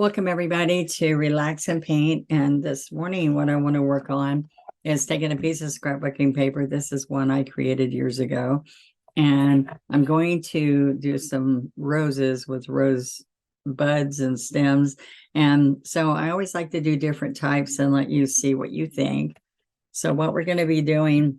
Welcome everybody to Relax and Paint. And this morning, what I want to work on is taking a piece of scrapbooking paper. This is one I created years ago. And I'm going to do some roses with rose buds and stems. And so I always like to do different types and let you see what you think. So what we're going to be doing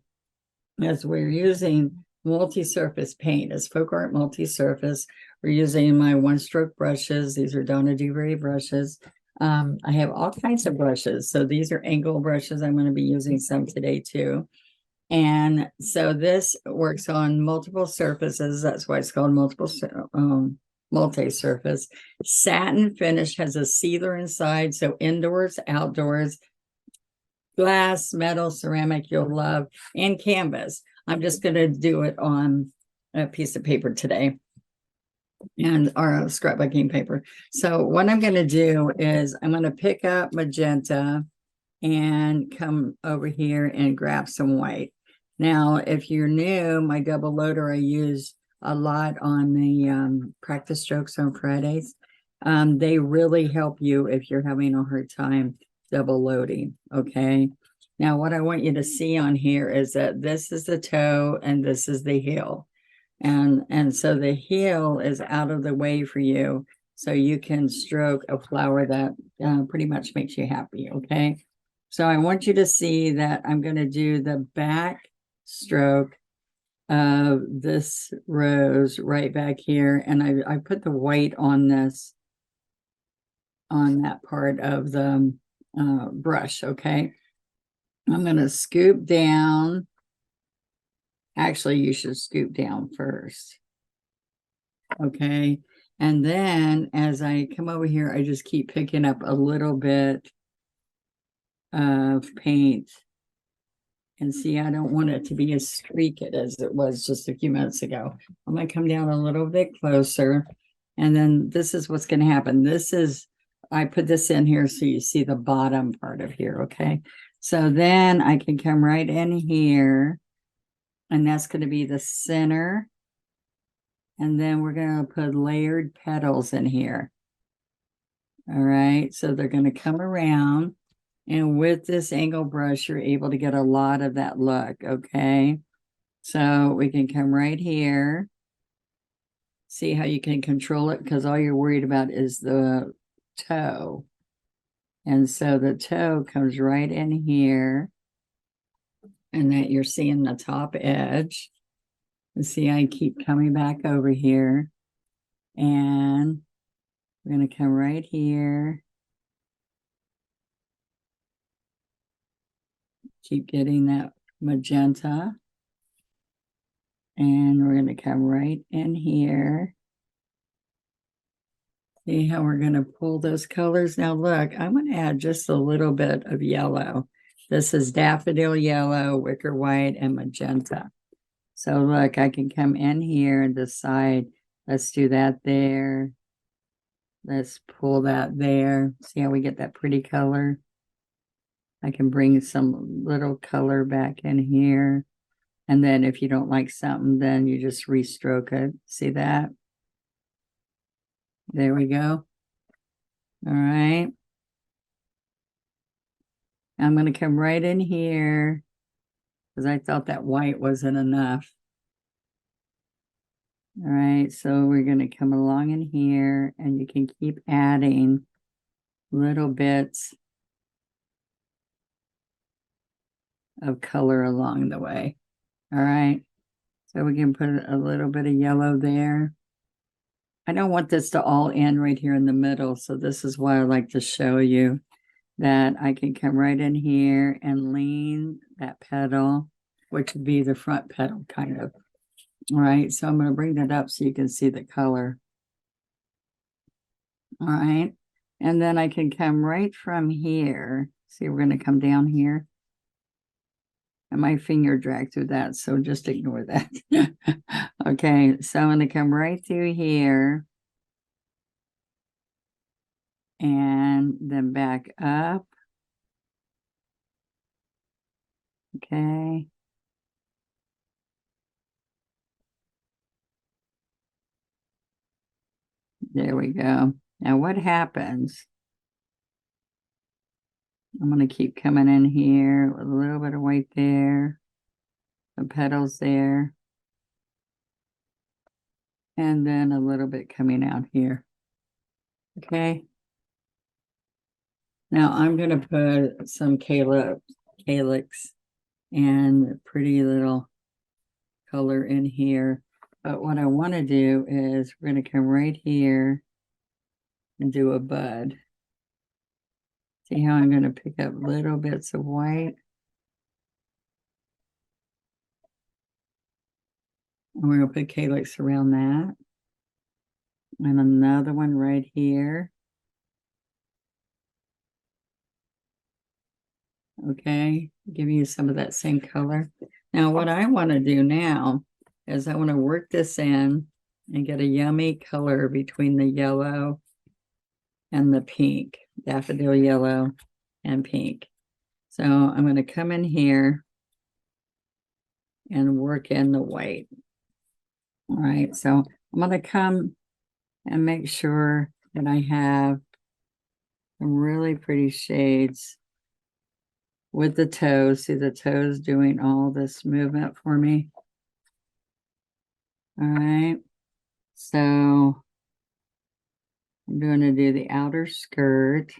is we're using multi-surface paint. It's folk art multi-surface. We're using my one-stroke brushes. These are Donna Dewberry brushes. I have all kinds of brushes. So these are angle brushes. I'm going to be using some today too. And so this works on multiple surfaces. That's why it's called multi-surface. Satin finish, has a sealer inside. So indoors, outdoors, glass, metal, ceramic, you'll love, and canvas. I'm just going to do it on a piece of paper today and our scrapbooking paper. So what I'm going to do is I'm going to pick up magenta and come over here and grab some white. Now, if you're new, my double loader I use a lot on the practice strokes on Fridays. They really help you if you're having a hard time double loading. Okay. Now, what I want you to see on here is that this is the toe and this is the heel. And so the heel is out of the way for you, so you can stroke a flower that pretty much makes you happy. Okay. So I want you to see that I'm going to do the back stroke of this rose right back here. And I put the white on this, on that part of the brush. Okay. I'm going to scoop down. Actually, you should scoop down first. Okay. And then as I come over here, I just keep picking up a little bit of paint. And see, I don't want it to be as streaked as it was just a few minutes ago. I'm going to come down a little bit closer. And then this is what's going to happen. This is, I put this in here so you see the bottom part of here. Okay. So then I can come right in here. And that's going to be the center. And then we're going to put layered petals in here. All right. So they're going to come around. And with this angle brush, you're able to get a lot of that look. Okay. So we can come right here. See how you can control it, because all you're worried about is the toe. And so the toe comes right in here. And that you're seeing the top edge. And see, I keep coming back over here. And we're going to come right here. Keep getting that magenta. And we're going to come right in here. See how we're going to pull those colors. Now look, I'm going to add just a little bit of yellow. This is daffodil yellow, wicker white, and magenta. So look, I can come in here and decide, let's do that there. Let's pull that there. See how we get that pretty color? I can bring some little color back in here. And then if you don't like something, then you just restroke it. See that? There we go. All right. I'm going to come right in here because I thought that white wasn't enough. All right, so we're going to come along in here, and you can keep adding little bits of color along the way. All right, so we can put a little bit of yellow there. I don't want this to all end right here in the middle, so this is why I like to show you that I can come right in here and lean that petal, which would be the front petal kind of. All right, so I'm going to bring that up so you can see the color. All right, and then I can come right from here. See, we're going to come down here. And my finger dragged through that, so just ignore that. Okay, so I'm going to come right through here. And then back up. Okay. There we go. Now what happens I'm going to keep coming in here with a little bit of white there, the petals there, and then a little bit coming out here. Okay. Now I'm going to put some calyx and pretty little color in here. But what I want to do is we're going to come right here and do a bud. See how I'm going to pick up little bits of white? And we're going to put calyx around that. And another one right here. Okay, give you some of that same color. Now what I want to do now is I want to work this in and get a yummy color between the yellow and the pink, daffodil yellow and pink. So I'm going to come in here and work in the white. All right, so I'm going to come and make sure that I have some really pretty shades with the toes. See the toes doing all this movement for me. All right, so I'm going to do the outer skirt.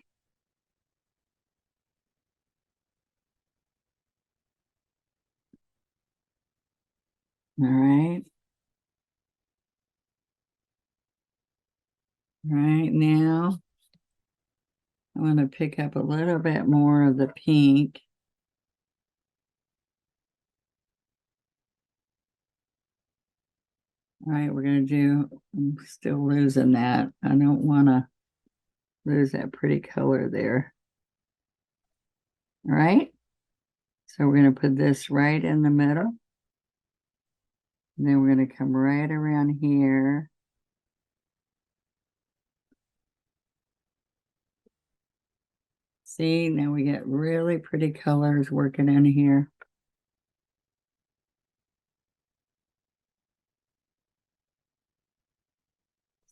All right. Right now, I want to pick up a little bit more of the pink. All right, we're going to do, I'm still losing that. I don't want to lose that pretty color there. All right, so we're going to put this right in the middle. And then we're going to come right around here. See, now we get really pretty colors working in here.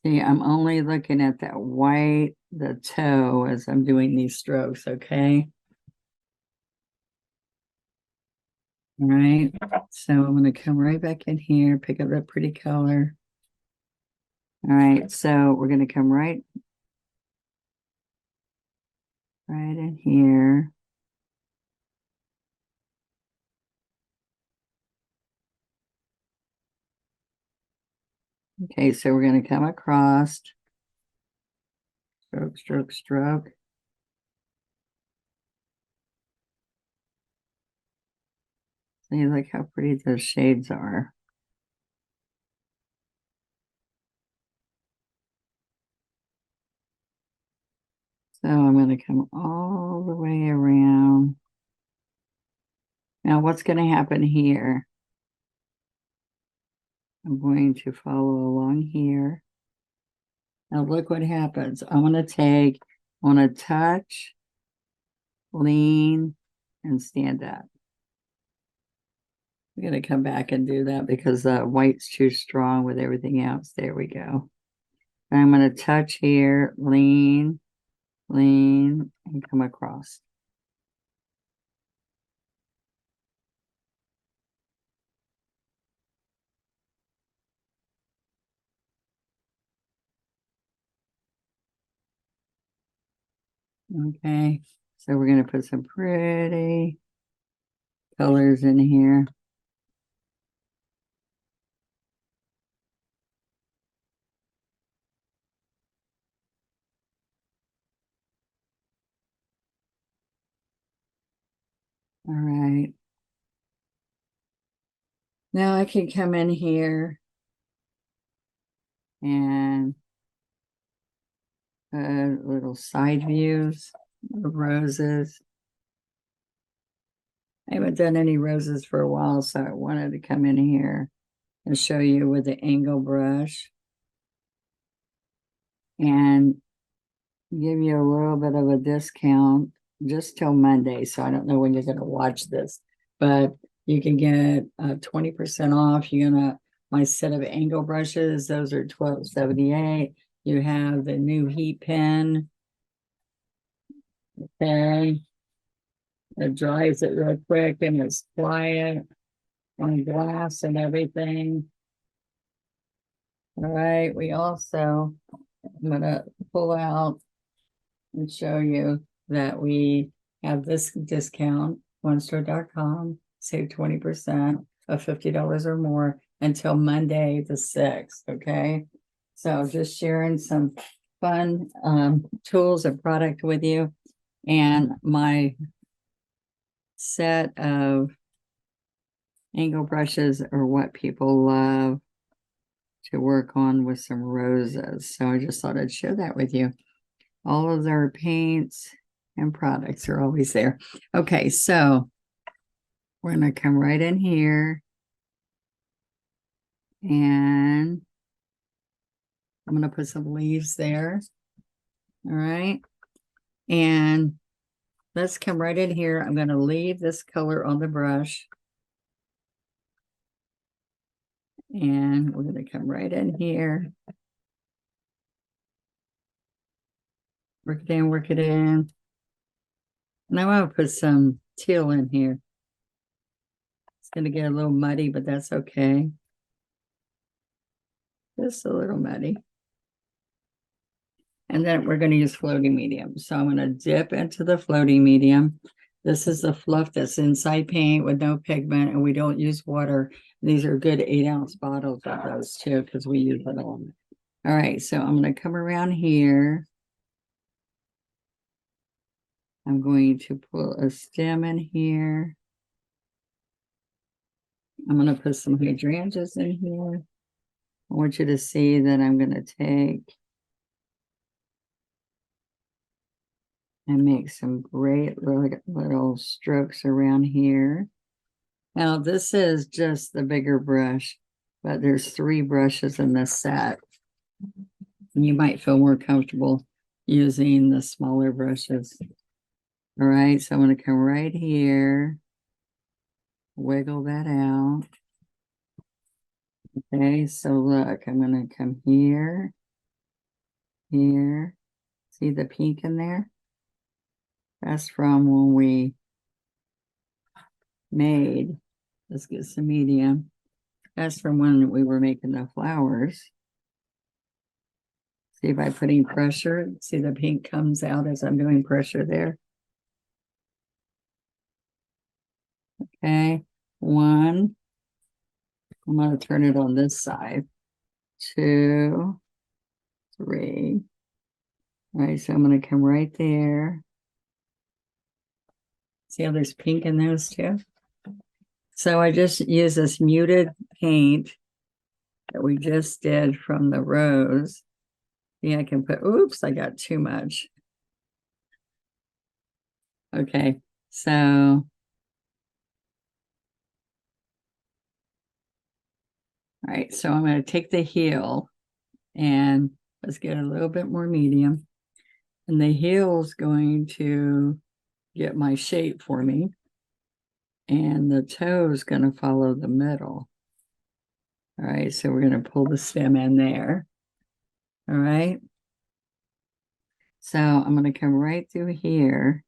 See, I'm only looking at that white, the toe, as I'm doing these strokes, okay? All right, so I'm going to come right back in here, pick up that pretty color. All right, so we're going to come right in here. Okay, so we're going to come across, stroke, stroke, stroke. See, look how pretty those shades are. So I'm going to come all the way around. Now what's going to happen here? I'm going to follow along here. Now look what happens. I want to touch, lean, and stand up. We're going to come back and do that because the white's too strong with everything else. There we go. And I'm going to touch here, lean, and come across. Okay, so we're going to put some pretty colors in here. All right. Now I can come in here and little side views of roses. I haven't done any roses for a while, so I wanted to come in here and show you with the angle brush and give you a little bit of a discount just till Monday. So I don't know when you're going to watch this, but you can get 20% off. You're gonna my set of angle brushes. Those are $12.78. You have the new heat pen. Okay. It dries it real quick and it's quiet on glass and everything. All right, we also, I'm gonna pull out and show you that we have this discount, onestore.com, save 20% of $50 or more until Monday the 6th, okay? So just sharing some fun tools and product with you. And my set of angle brushes are what people love to work on with some roses. So I just thought I'd share that with you. All of their paints and products are always there. Okay, so we're going to come right in here. And I'm going to put some leaves there. All right. And let's come right in here. I'm going to leave this color on the brush. And we're going to come right in here. Work it in, work it in. And I want to put some teal in here. It's going to get a little muddy, but that's okay. Just a little muddy. And then we're going to use floating medium. So I'm going to dip into the floating medium. This is the fluff that's inside paint with no pigment, and we don't use water. These are good 8-ounce bottles of those too, because we use it all. All right, so I'm going to come around here. I'm going to pull a stem in here. I'm going to put some hydrangeas in here. I want you to see that I'm going to take and make some great little strokes around here. Now, this is just the bigger brush, but there's 3 brushes in this set. And you might feel more comfortable using the smaller brushes. All right, so I'm going to come right here, wiggle that out. Okay, so look, I'm going to come here, here. See the pink in there? That's from when we made, let's get some medium. That's from when we were making the flowers. See, by putting pressure, see the pink comes out as I'm doing pressure there. Okay, 1. I'm going to turn it on this side. 2, 3. All right, so I'm going to come right there. See how there's pink in those too? So I just use this muted paint that we just did from the rose. Yeah, I can put, oops, I got too much. Okay, so all right, so I'm going to take the heel and let's get a little bit more medium. And the heel's going to get my shape for me. And the toe is going to follow the middle. All right, so we're going to pull the stem in there. All right. So I'm going to come right through here.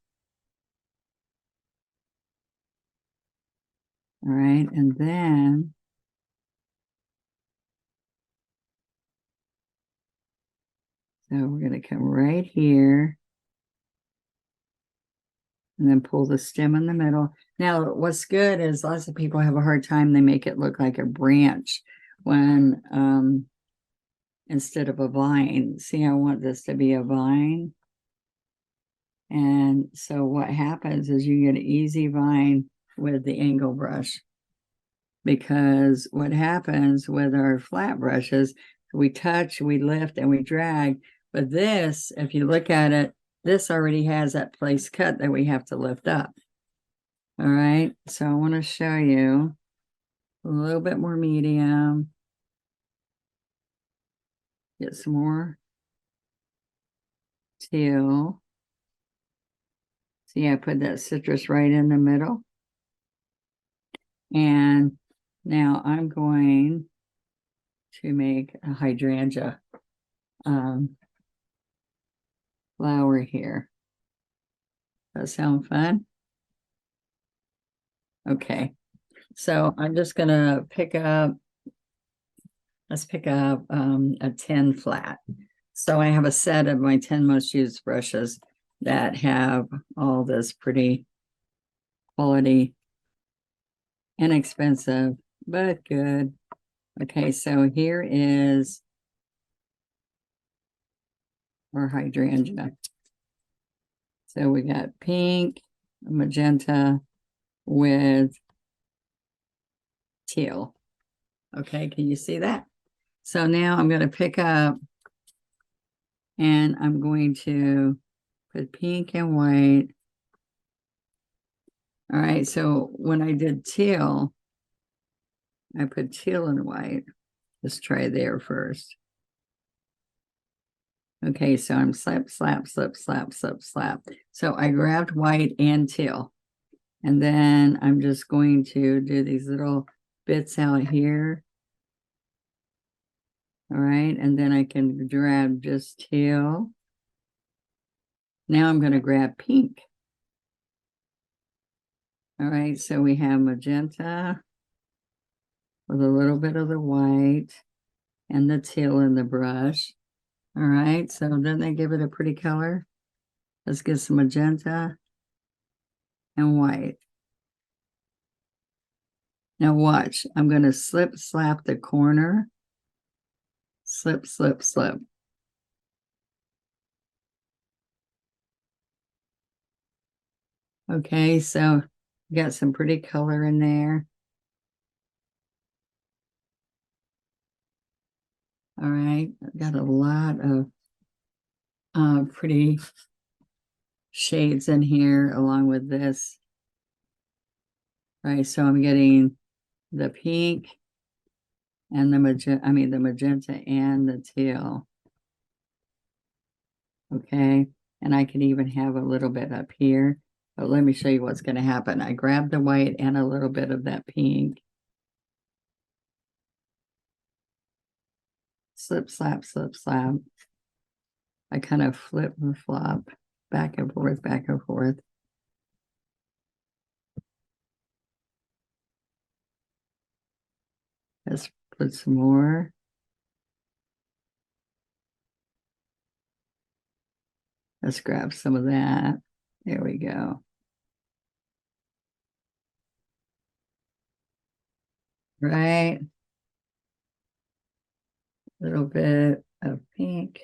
All right, and then so we're going to come right here and then pull the stem in the middle. Now, what's good is lots of people have a hard time. They make it look like a branch when instead of a vine. See, I want this to be a vine. And so what happens is you get an easy vine with the angle brush. Because what happens with our flat brushes, we touch, we lift, and we drag. But this, if you look at it, this already has that place cut that we have to lift up. All right, so I want to show you a little bit more medium. Get some more teal. See, I put that citrus right in the middle. And now I'm going to make a hydrangea flower here. Does that sound fun? Okay, so I'm just gonna pick up, let's pick up a 10 flat. So I have a set of my 10 most used brushes that have all this pretty quality, inexpensive, but good. Okay, so here is our hydrangea. So we got pink, magenta with teal. Okay, can you see that? So now I'm going to pick up and I'm going to put pink and white. All right, so when I did teal, I put teal and white. Let's try there first. Okay, so I'm slap, slap, slap, slap, slap, slap. So I grabbed white and teal. And then I'm just going to do these little bits out here. All right, and then I can grab just teal. Now I'm going to grab pink. All right, so we have magenta with a little bit of the white and the teal in the brush. All right, so then they give it a pretty color. Let's get some magenta and white. Now watch, I'm going to slip slap the corner. Slip, slip, slip. Okay, so got some pretty color in there. All right, I've got a lot of pretty shades in here along with this. All right, so I'm getting the pink and the magenta and the teal. Okay, and I can even have a little bit up here, but let me show you what's going to happen. I grab the white and a little bit of that pink. Slip, slap, slip, slap. I kind of flip and flop back and forth, back and forth. Let's put some more. Let's grab some of that. There we go. Right. A little bit of pink.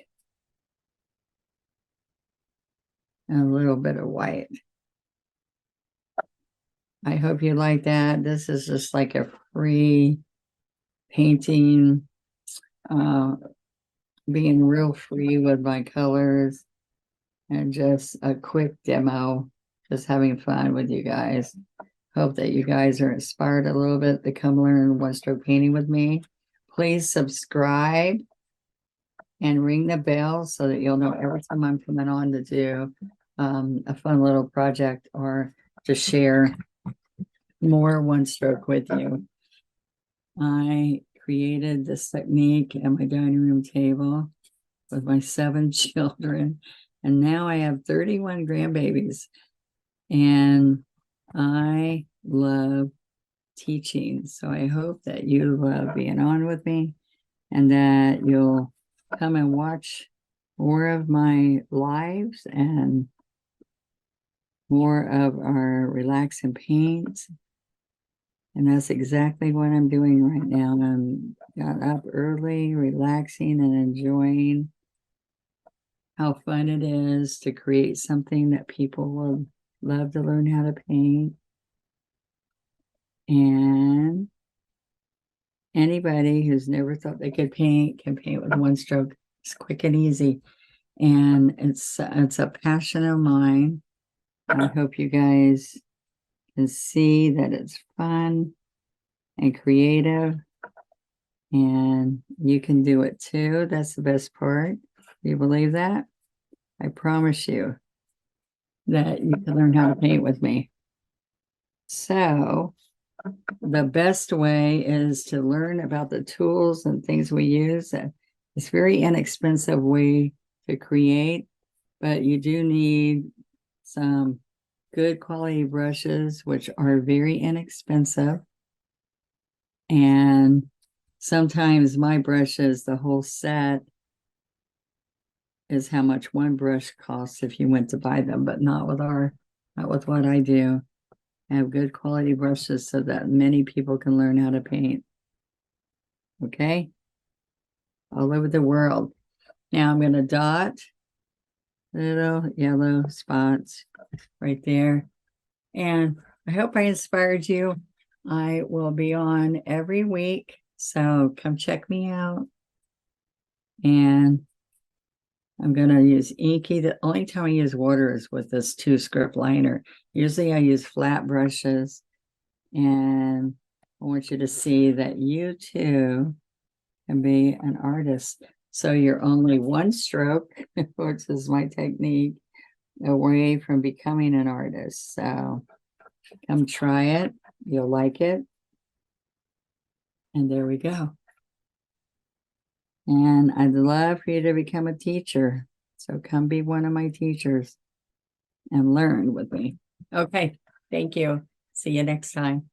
And a little bit of white. I hope you like that. This is just like a free painting, being real free with my colors and just a quick demo, just having fun with you guys. Hope that you guys are inspired a little bit to come learn one-stroke painting with me. Please subscribe and ring the bell so that you'll know every time I'm coming on to do a fun little project or to share more one-stroke with you. I created this technique at my dining room table with my 7 children, and now I have 31 grandbabies, and I love teaching. So I hope that you love being on with me and that you'll come and watch more of my lives and more of our relax and paint. And that's exactly what I'm doing right now. I'm got up early, relaxing and enjoying how fun it is to create something that people will love to learn how to paint. And anybody who's never thought they could paint can paint with one stroke. It's quick and easy. And it's a passion of mine. I hope you guys can see that it's fun and creative, and you can do it too. That's the best part. Do you believe that? I promise you that you can learn how to paint with me. So the best way is to learn about the tools and things we use. It's a very inexpensive way to create, but you do need some good quality brushes, which are very inexpensive. And sometimes my brushes, the whole set is how much one brush costs if you went to buy them, but not with what I do. I have good quality brushes so that many people can learn how to paint. Okay? All over the world. Now I'm going to dot little yellow spots right there. And I hope I inspired you. I will be on every week, so come check me out. And I'm going to use inky. The only time I use water is with this 2-script liner. Usually I use flat brushes. And I want you to see that you too can be an artist. So you're only one stroke, which is my technique, away from becoming an artist. So come try it. You'll like it. And there we go. And I'd love for you to become a teacher. So come be one of my teachers and learn with me. Okay. Thank you. See you next time.